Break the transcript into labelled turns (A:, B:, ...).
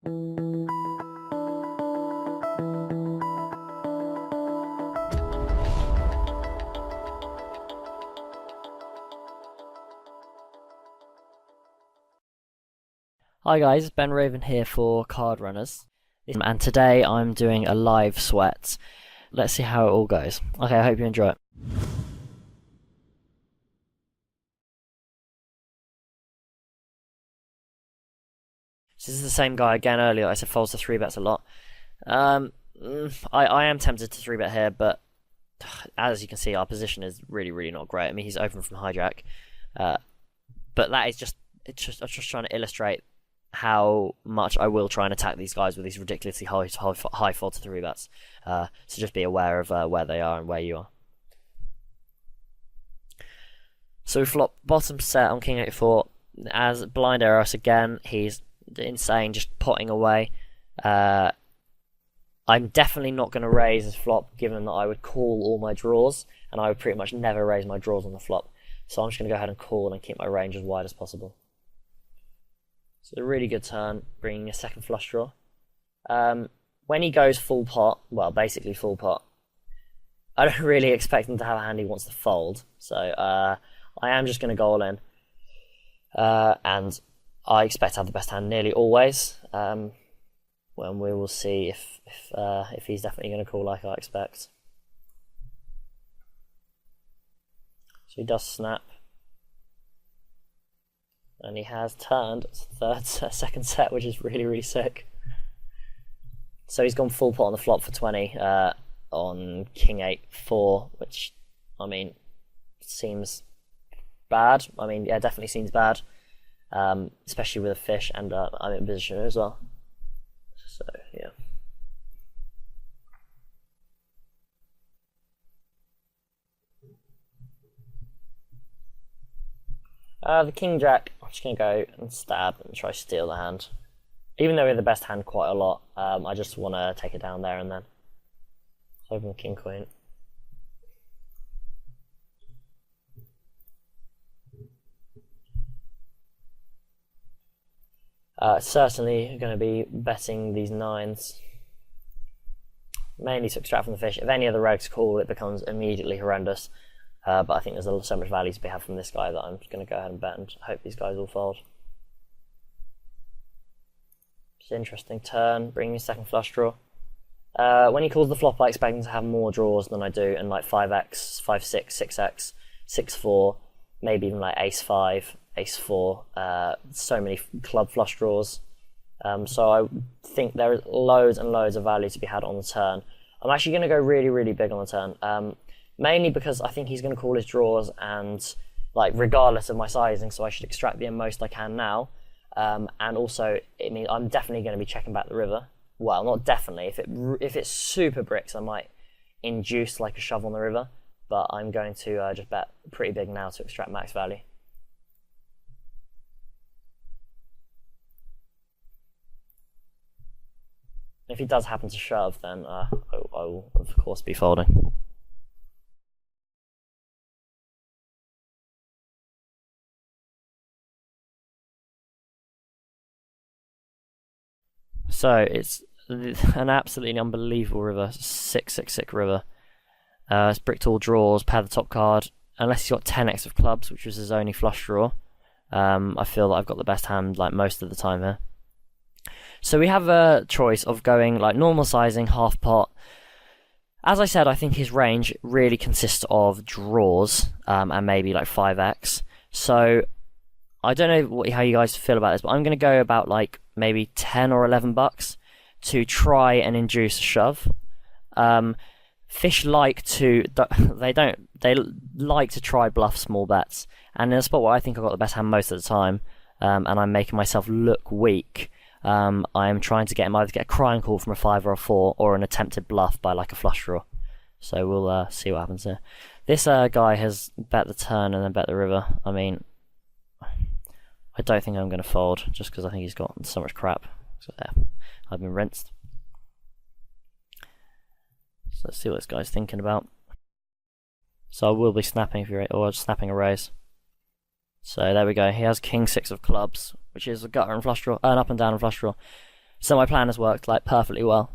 A: Hi guys, Ben Raven here for Card Runners, and today I'm doing a live sweat. Let's see how it all goes. Okay, I hope you enjoy it. This is the same guy again earlier. I said folds to 3-bets a lot. I am tempted to 3-bet here, but as you can see, our position is really not great. I mean, he's open from hijack, but that is just I'm just trying to illustrate how much I will try and attack these guys with these ridiculously high fold to 3-bets. So just be aware of where they are and where you are. So we flop bottom set on King 8-4 as blind Eros again. He's insane, just potting away. I'm definitely not going to raise his flop, given that I would call all my draws, and I would pretty much never raise my draws on the flop. So I'm just going to go ahead and call and keep my range as wide as possible. So a really good turn, bringing a second flush draw. When he goes full pot, well, basically full pot, I don't really expect him to have a hand he wants to fold. So I am just going to go all in. And I expect to have the best hand nearly always. When we will see if he's definitely going to call like I expect. So he does snap. And he has turned second set, which is really sick. So he's gone full pot on the flop for 20 on King 8-4, which, I mean, seems bad. I mean, yeah, definitely seems bad, especially with a fish, and I'm in position as well. So yeah. The King Jack, I'm just going to go and stab and try to steal the hand. Even though we're the best hand quite a lot, I just want to take it down there and then. So open the King Queen. Certainly going to be betting these 9s. Mainly to extract from the fish. If any of the regs call, it becomes immediately horrendous. But I think there's so much value to be had from this guy that I'm just going to go ahead and bet and hope these guys all fold. It's an interesting turn, bringing a second flush draw. When he calls the flop, I expect him to have more draws than I do, and like 5x, 5-6, 6x, 6-4, maybe even like ace-5, ace-4, so many club flush draws. So I think there is loads and loads of value to be had on the turn. I'm actually going to go really big on the turn. Mainly because I think he's going to call his draws, and like regardless of my sizing, so I should extract the most I can now. And also, it means I'm definitely going to be checking back the river. Well, not definitely. If it's super bricks, I might induce like a shove on the river. But I'm going to just bet pretty big now to extract max value. If he does happen to shove, then I will of course be folding. So it's an absolutely unbelievable river, 6-6-6 river. It's bricked all draws, pad the top card, unless he's got 10x of clubs, which was his only flush draw. I feel that I've got the best hand like most of the time here. So we have a choice of going like normal sizing, half pot. As I said, I think his range really consists of draws and maybe like 5x. So I don't know how you guys feel about this, but I'm going to go about like maybe 10 or 11 bucks to try and induce a shove. Fish like to, they like to try bluff small bets. And in a spot where I think I've got the best hand most of the time, and I'm making myself look weak, I'm trying to get him either to get a crying call from a 5 or a 4, or an attempted bluff by like a flush draw. So we'll see what happens here. This guy has bet the turn and then bet the river. I mean, I don't think I'm going to fold, just because I think he's got so much crap. So yeah, I've been rinsed. So let's see what this guy's thinking about. So I will be snapping if you're, or snapping a raise. So there we go. He has King 6 of clubs, which is a gutter and flush draw, an up and down and flush draw. So my plan has worked like perfectly well.